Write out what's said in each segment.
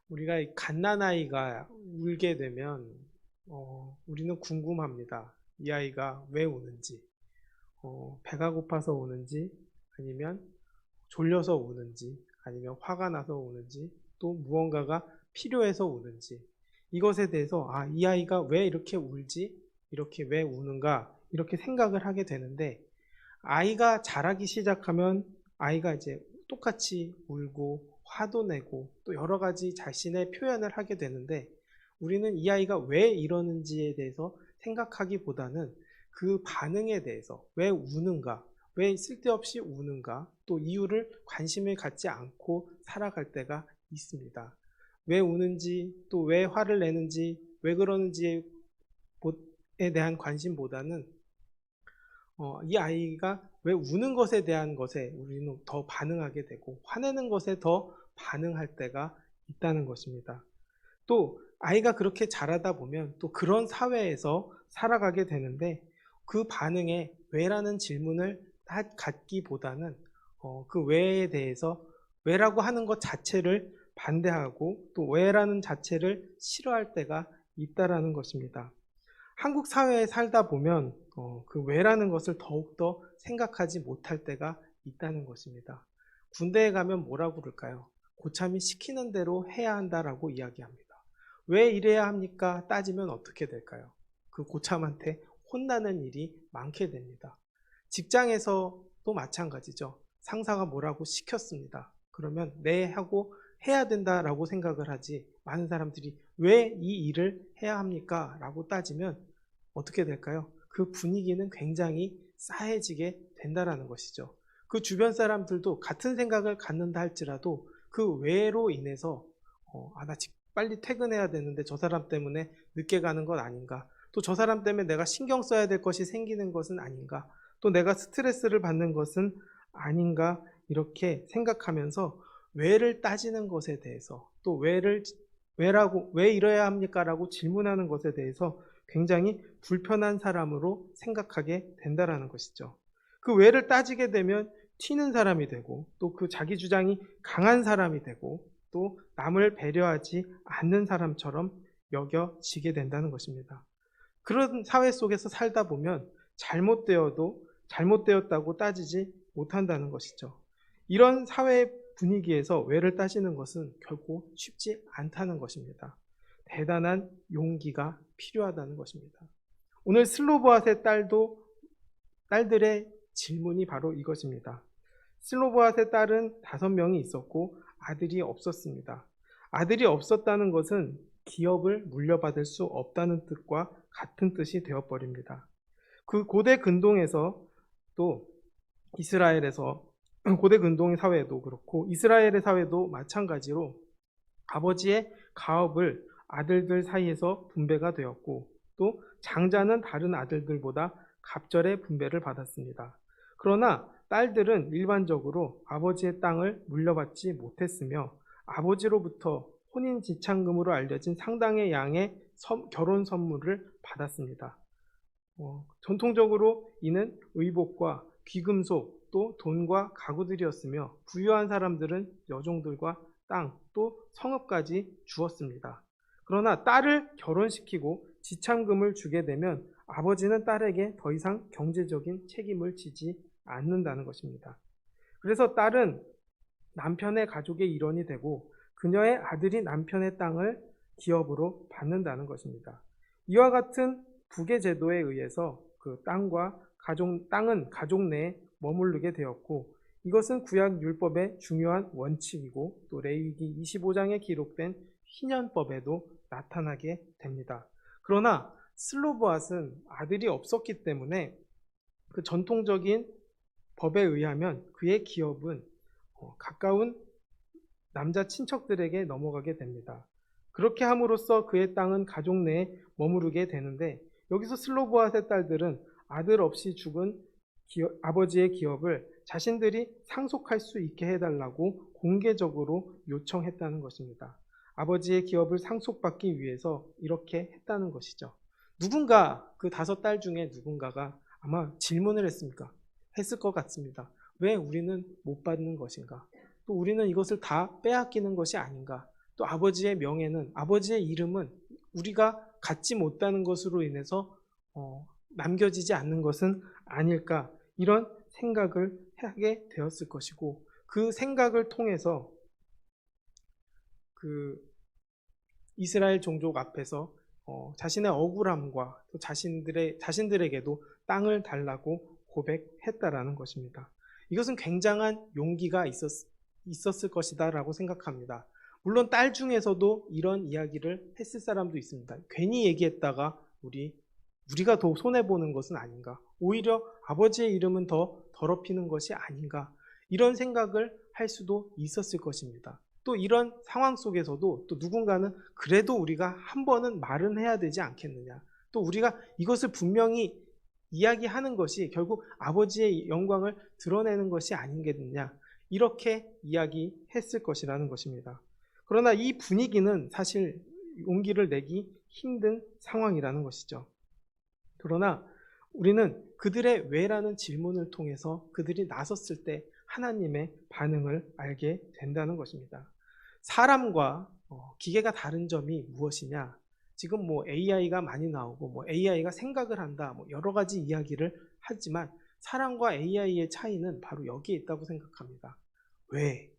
우리가 이 갓난아이가 울게 되면 우리는 궁금합니다. 이 아이가 왜 우는지, 배가 고파서 우는지, 아니면 졸려서 우는지, 아니면 화가 나서 우는지, 또 무언가가 필요해서 우는지, 이것에 대해서 이 아이가 왜 이렇게 울지? 이렇게 왜 우는가? 이렇게 생각을 하게 되는데, 아이가 자라기 시작하면 아이가 이제 똑같이 울고 화도 내고 또 여러 가지 자신의 표현을 하게 되는데, 우리는 이 아이가 왜 이러는지에 대해서 생각하기보다는 그 반응에 대해서 왜 우는가, 왜 쓸데없이 우는가, 또 이유를 관심을 갖지 않고 살아갈 때가 있습니다. 왜 우는지, 또 왜 화를 내는지, 왜 그러는지에 대한 관심보다는 이 아이가 왜 우는 것에 대한 것에 우리는 더 반응하게 되고, 화내는 것에 더 반응할 때가 있다는 것입니다. 또 아이가 그렇게 자라다 보면 또 그런 사회에서 살아가게 되는데, 그 반응에 왜라는 질문을 갖기보다는 그 왜에 대해서 왜라고 하는 것 자체를 반대하고 또 왜라는 자체를 싫어할 때가 있다라는 것입니다. 한국 사회에 살다 보면 그 왜라는 것을 더욱더 생각하지 못할 때가 있다는 것입니다. 군대에 가면 뭐라고 그럴까요? 고참이 시키는 대로 해야 한다라고 이야기합니다. 왜 이래야 합니까? 따지면 어떻게 될까요? 그 고참한테 혼나는 일이 많게 됩니다. 직장에서도 마찬가지죠. 상사가 뭐라고 시켰습니다. 그러면 네 하고 해야 된다라고 생각을 하지, 많은 사람들이 왜 이 일을 해야 합니까? 라고 따지면 어떻게 될까요? 그 분위기는 굉장히 싸해지게 된다라는 것이죠. 그 주변 사람들도 같은 생각을 갖는다 할지라도 그 왜로 인해서 나 빨리 퇴근해야 되는데 저 사람 때문에 늦게 가는 건 아닌가, 또 저 사람 때문에 내가 신경 써야 될 것이 생기는 것은 아닌가, 또 내가 스트레스를 받는 것은 아닌가, 이렇게 생각하면서 왜를 따지는 것에 대해서, 또 왜라고 왜 이래야 합니까? 라고 질문하는 것에 대해서 굉장히 불편한 사람으로 생각하게 된다라는 것이죠. 그 왜를 따지게 되면 튀는 사람이 되고, 또 그 자기 주장이 강한 사람이 되고, 또 남을 배려하지 않는 사람처럼 여겨지게 된다는 것입니다. 그런 사회 속에서 살다 보면 잘못되어도 잘못되었다고 따지지 못한다는 것이죠. 이런 사회 분위기에서 왜를 따지는 것은 결코 쉽지 않다는 것입니다. 대단한 용기가 필요하다는 것입니다. 오늘 슬로보앗의 딸들의 질문이 바로 이것입니다. 슬로보앗의 딸은 5명이 있었고 아들이 없었습니다. 아들이 없었다는 것은 기업을 물려받을 수 없다는 뜻과 같은 뜻이 되어버립니다. 그 고대 근동에서, 또 이스라엘에서 고대 근동의 사회도 그렇고 이스라엘의 사회도 마찬가지로 아버지의 가업을 아들들 사이에서 분배가 되었고, 또 장자는 다른 아들들보다 갑절의 분배를 받았습니다. 그러나 딸들은 일반적으로 아버지의 땅을 물려받지 못했으며, 아버지로부터 혼인지창금으로 알려진 상당의 양의 결혼 선물을 받았습니다. 전통적으로 이는 의복과 귀금속, 또 돈과 가구들이었으며, 부유한 사람들은 여종들과 땅, 또 성읍까지 주었습니다. 그러나 딸을 결혼시키고 지참금을 주게 되면 아버지는 딸에게 더 이상 경제적인 책임을 지지 않는다는 것입니다. 그래서 딸은 남편의 가족의 일원이 되고, 그녀의 아들이 남편의 땅을 기업으로 받는다는 것입니다. 이와 같은 부계 제도에 의해서 그 땅은 가족 내에 머무르게 되었고, 이것은 구약 율법의 중요한 원칙이고, 또 레위기 25장에 기록된 희년법에도 나타나게 됩니다. 그러나 슬로보앗은 아들이 없었기 때문에 그 전통적인 법에 의하면 그의 기업은 가까운 남자 친척들에게 넘어가게 됩니다. 그렇게 함으로써 그의 땅은 가족 내에 머무르게 되는데, 여기서 슬로보앗의 딸들은 아들 없이 죽은 아버지의 기업을 자신들이 상속할 수 있게 해달라고 공개적으로 요청했다는 것입니다. 아버지의 기업을 상속받기 위해서 이렇게 했다는 것이죠. 누군가, 그 5딸 중에 누군가가 아마 질문을 했을 것 같습니다. 왜 우리는 못 받는 것인가? 또 우리는 이것을 다 빼앗기는 것이 아닌가? 또 아버지의 명예는, 아버지의 이름은 우리가 갖지 못하는 것으로 인해서 남겨지지 않는 것은 아닐까, 이런 생각을 하게 되었을 것이고, 그 생각을 통해서 그 이스라엘 종족 앞에서 자신의 억울함과 또 자신들에게도 땅을 달라고 고백했다라는 것입니다. 이것은 굉장한 용기가 있었을 것이다 라고 생각합니다. 물론 딸 중에서도 이런 이야기를 했을 사람도 있습니다. 괜히 얘기했다가 우리가 더 손해보는 것은 아닌가, 오히려 아버지의 이름은 더 더럽히는 것이 아닌가, 이런 생각을 할 수도 있었을 것입니다. 또 이런 상황 속에서도 또 누군가는 그래도 우리가 한 번은 말은 해야 되지 않겠느냐, 또 우리가 이것을 분명히 이야기하는 것이 결국 아버지의 영광을 드러내는 것이 아니겠느냐, 이렇게 이야기했을 것이라는 것입니다. 그러나 이 분위기는 사실 용기를 내기 힘든 상황이라는 것이죠. 그러나 우리는 그들의 왜라는 질문을 통해서 그들이 나섰을 때 하나님의 반응을 알게 된다는 것입니다. 사람과 기계가 다른 점이 무엇이냐? 지금 AI가 많이 나오고 AI가 생각을 한다, 여러 가지 이야기를 하지만 사람과 AI의 차이는 바로 여기에 있다고 생각합니다. 왜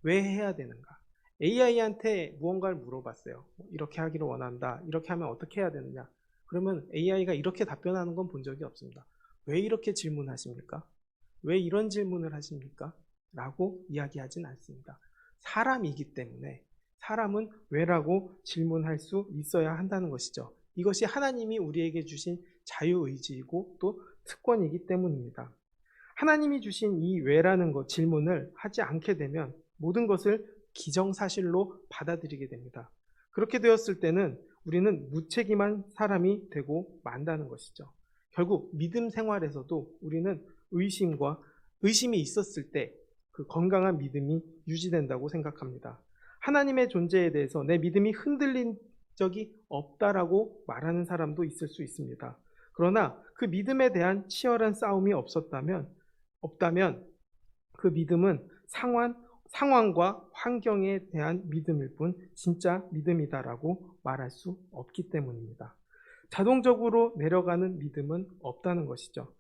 해야 되는가? AI한테 무언가를 물어봤어요. 이렇게 하기를 원한다. 이렇게 하면 어떻게 해야 되느냐? 그러면 AI가 이렇게 답변하는 건 본 적이 없습니다. 왜 이렇게 질문하십니까? 왜 이런 질문을 하십니까? 라고 이야기하진 않습니다. 사람이기 때문에 사람은 왜라고 질문할 수 있어야 한다는 것이죠. 이것이 하나님이 우리에게 주신 자유의지이고 또 특권이기 때문입니다. 하나님이 주신 이 왜라는 질문을 하지 않게 되면 모든 것을 기정사실로 받아들이게 됩니다. 그렇게 되었을 때는 우리는 무책임한 사람이 되고 만다는 것이죠. 결국 믿음 생활에서도 우리는 의심이 있었을 때 그 건강한 믿음이 유지된다고 생각합니다. 하나님의 존재에 대해서 내 믿음이 흔들린 적이 없다라고 말하는 사람도 있을 수 있습니다. 그러나 그 믿음에 대한 치열한 싸움이 없다면 그 믿음은 상황과 환경에 대한 믿음일 뿐 진짜 믿음이다라고 말할 수 없기 때문입니다. 자동적으로 내려가는 믿음은 없다는 것이죠.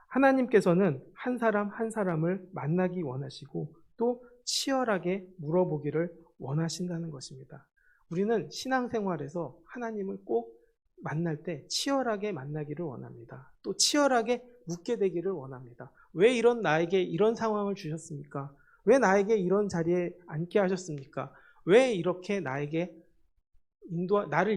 하나님께서는 한 사람 한 사람을 만나기 원하시고 또 치열하게 물어보기를 원하신다는 것입니다. 우리는 신앙생활에서 하나님을 꼭 만날 때 치열하게 만나기를 원합니다. 또 치열하게 묻게 되기를 원합니다. 왜 나에게 이런 상황을 주셨습니까? 왜 나에게 이런 자리에 앉게 하셨습니까? 왜 이렇게 나를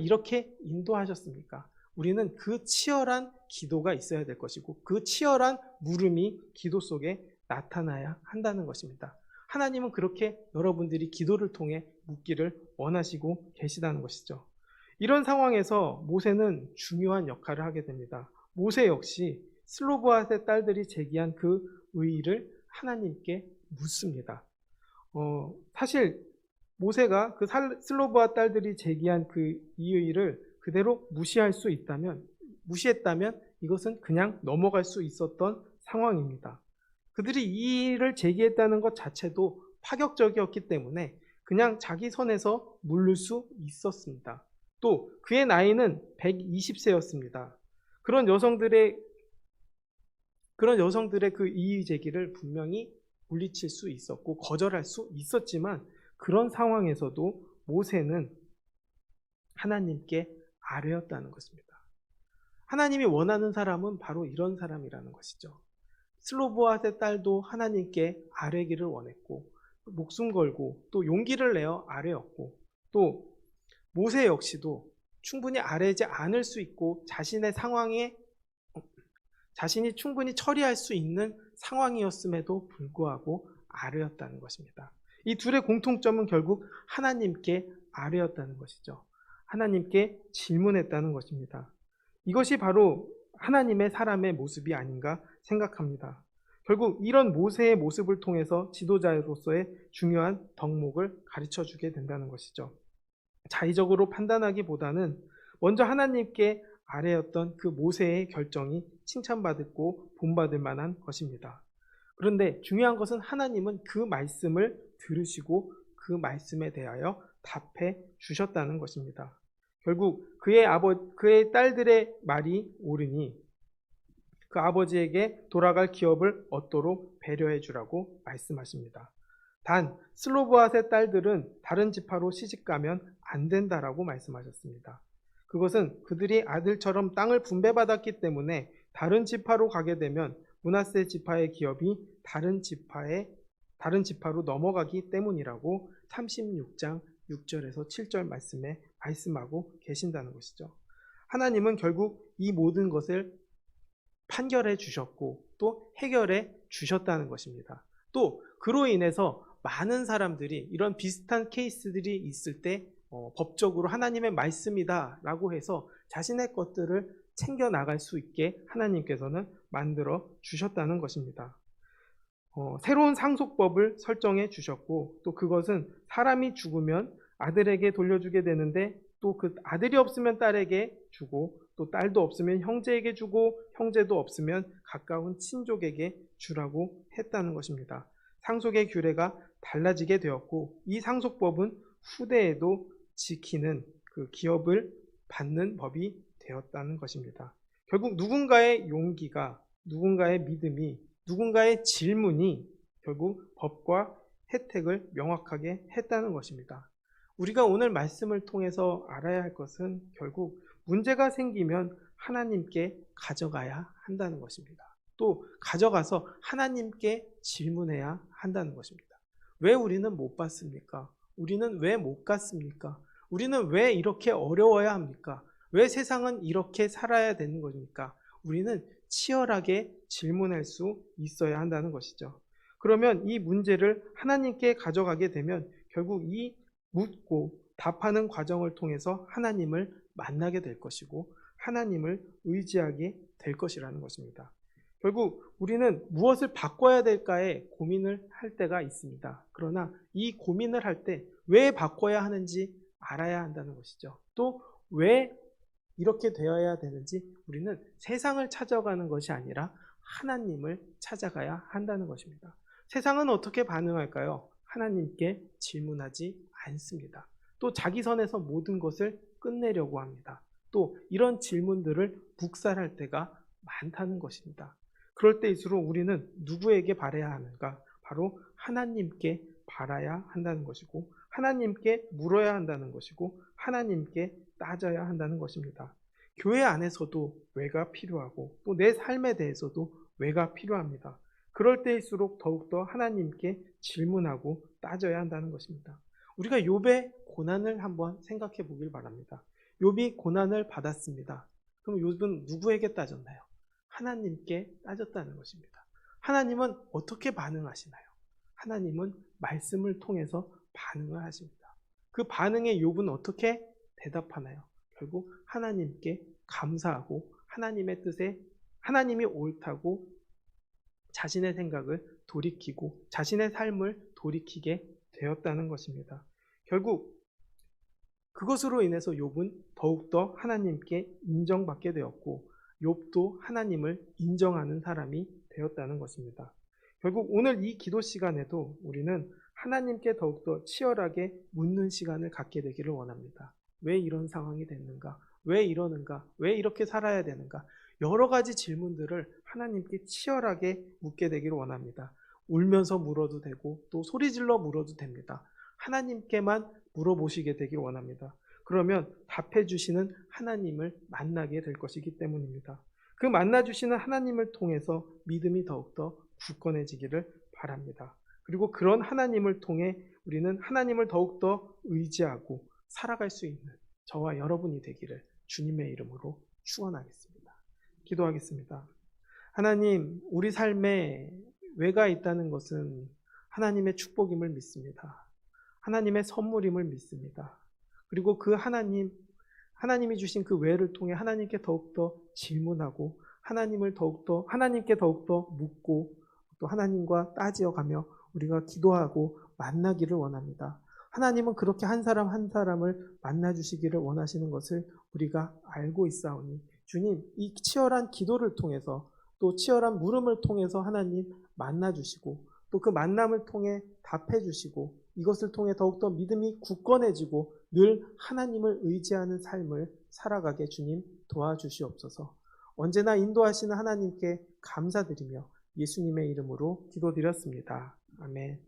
이렇게 인도하셨습니까? 우리는 그 치열한 기도가 있어야 될 것이고 그 치열한 물음이 기도 속에 나타나야 한다는 것입니다. 하나님은 그렇게 여러분들이 기도를 통해 묻기를 원하시고 계시다는 것이죠. 이런 상황에서 모세는 중요한 역할을 하게 됩니다. 모세 역시 슬로브핫의 딸들이 제기한 그 의의를 하나님께 묻습니다. 사실 모세가 그 슬로브핫 딸들이 제기한 그 이의를 그대로 무시했다면 이것은 그냥 넘어갈 수 있었던 상황입니다. 그들이 이 일을 제기했다는 것 자체도 파격적이었기 때문에 그냥 자기 선에서 물를 수 있었습니다. 또 그의 나이는 120세였습니다. 그런 여성들의 그 이의 제기를 분명히 물리칠 수 있었고 거절할 수 있었지만 그런 상황에서도 모세는 하나님께 아뢰었다는 것입니다. 하나님이 원하는 사람은 바로 이런 사람이라는 것이죠. 슬로브핫의 딸도 하나님께 아뢰기를 원했고 목숨 걸고 또 용기를 내어 아뢰었고 또 모세 역시도 충분히 아뢰지 않을 수 있고 자신의 상황에 자신이 충분히 처리할 수 있는 상황이었음에도 불구하고 아뢰었다는 것입니다. 이 둘의 공통점은 결국 하나님께 아뢰었다는 것이죠. 하나님께 질문했다는 것입니다. 이것이 바로 하나님의 사람의 모습이 아닌가 생각합니다. 결국 이런 모세의 모습을 통해서 지도자로서의 중요한 덕목을 가르쳐주게 된다는 것이죠. 자의적으로 판단하기보다는 먼저 하나님께 아뢰었던 그 모세의 결정이 칭찬받고 본받을 만한 것입니다. 그런데 중요한 것은 하나님은 그 말씀을 들으시고 그 말씀에 대하여 답해 주셨다는 것입니다. 결국 그의 딸들의 말이 옳으니 그 아버지에게 돌아갈 기업을 얻도록 배려해 주라고 말씀하십니다. 단 슬로브앗의 딸들은 다른 지파로 시집가면 안 된다라고 말씀하셨습니다. 그것은 그들이 아들처럼 땅을 분배받았기 때문에 다른 지파로 가게 되면 므낫세 지파의 기업이 다른 지파로 넘어가기 때문이라고 36장 6절에서 7절 말씀에 말씀하고 계신다는 것이죠. 하나님은 결국 이 모든 것을 판결해 주셨고 또 해결해 주셨다는 것입니다. 또 그로 인해서 많은 사람들이 이런 비슷한 케이스들이 있을 때 법적으로 하나님의 말씀이다 라고 해서 자신의 것들을 챙겨 나갈 수 있게 하나님께서는 만들어 주셨다는 것입니다. 새로운 상속법을 설정해 주셨고 또 그것은 사람이 죽으면 아들에게 돌려주게 되는데 또 그 아들이 없으면 딸에게 주고 또 딸도 없으면 형제에게 주고 형제도 없으면 가까운 친족에게 주라고 했다는 것입니다. 상속의 규례가 달라지게 되었고 이 상속법은 후대에도 지키는 그 기업을 받는 법이 되었다는 것입니다. 결국 누군가의 용기가, 누군가의 믿음이, 누군가의 질문이 결국 법과 혜택을 명확하게 했다는 것입니다. 우리가 오늘 말씀을 통해서 알아야 할 것은 결국 문제가 생기면 하나님께 가져가야 한다는 것입니다. 또 가져가서 하나님께 질문해야 한다는 것입니다. 왜 우리는 못 받습니까? 우리는 왜 못 갔습니까? 우리는 왜 이렇게 어려워야 합니까? 왜 세상은 이렇게 살아야 되는 겁니까? 우리는 치열하게 질문할 수 있어야 한다는 것이죠. 그러면 이 문제를 하나님께 가져가게 되면 결국 이 묻고 답하는 과정을 통해서 하나님을 만나게 될 것이고 하나님을 의지하게 될 것이라는 것입니다. 결국 우리는 무엇을 바꿔야 될까에 고민을 할 때가 있습니다. 그러나 이 고민을 할 때 왜 바꿔야 하는지 알아야 한다는 것이죠. 또 왜 이렇게 되어야 되는지 우리는 세상을 찾아가는 것이 아니라 하나님을 찾아가야 한다는 것입니다. 세상은 어떻게 반응할까요? 하나님께 질문하지 않습니다. 또 자기 선에서 모든 것을 끝내려고 합니다. 또 이런 질문들을 묵살할 때가 많다는 것입니다. 그럴 때일수록 우리는 누구에게 바라야 하는가? 바로 하나님께 바라야 한다는 것이고 하나님께 물어야 한다는 것이고 하나님께 따져야 한다는 것입니다. 교회 안에서도 왜가 필요하고 또 내 삶에 대해서도 왜가 필요합니다. 그럴 때일수록 더욱더 하나님께 질문하고 따져야 한다는 것입니다. 우리가 욥의 고난을 한번 생각해 보길 바랍니다. 욥이 고난을 받았습니다. 그럼 욥은 누구에게 따졌나요? 하나님께 따졌다는 것입니다. 하나님은 어떻게 반응하시나요? 하나님은 말씀을 통해서 반응을 하십니다. 그 반응에 욥은 어떻게 대답하나요? 결국 하나님께 감사하고 하나님의 뜻에 하나님이 옳다고 자신의 생각을 돌이키고 자신의 삶을 돌이키게 되었다는 것입니다. 결국 그것으로 인해서 욥은 더욱더 하나님께 인정받게 되었고 욥도 하나님을 인정하는 사람이 되었다는 것입니다. 결국 오늘 이 기도 시간에도 우리는 하나님께 더욱더 치열하게 묻는 시간을 갖게 되기를 원합니다. 왜 이런 상황이 됐는가? 왜 이러는가? 왜 이렇게 살아야 되는가? 여러 가지 질문들을 하나님께 치열하게 묻게 되기를 원합니다. 울면서 물어도 되고 또 소리질러 물어도 됩니다. 하나님께만 물어보시게 되길 원합니다. 그러면 답해 주시는 하나님을 만나게 될 것이기 때문입니다. 그 만나 주시는 하나님을 통해서 믿음이 더욱더 굳건해지기를 바랍니다. 그리고 그런 하나님을 통해 우리는 하나님을 더욱더 의지하고 살아갈 수 있는 저와 여러분이 되기를 주님의 이름으로 축원하겠습니다. 기도하겠습니다. 하나님, 우리 삶에 왜가 있다는 것은 하나님의 축복임을 믿습니다. 하나님의 선물임을 믿습니다. 그리고 그 하나님이 주신 그 왜를 통해 하나님께 더욱더 질문하고 하나님께 더욱더 묻고 또 하나님과 따지어가며 우리가 기도하고 만나기를 원합니다. 하나님은 그렇게 한 사람 한 사람을 만나주시기를 원하시는 것을 우리가 알고 있사오니 주님, 이 치열한 기도를 통해서 또 치열한 물음을 통해서 하나님 만나주시고 또 그 만남을 통해 답해주시고 이것을 통해 더욱더 믿음이 굳건해지고 늘 하나님을 의지하는 삶을 살아가게 주님 도와주시옵소서. 언제나 인도하시는 하나님께 감사드리며 예수님의 이름으로 기도드렸습니다. 아멘.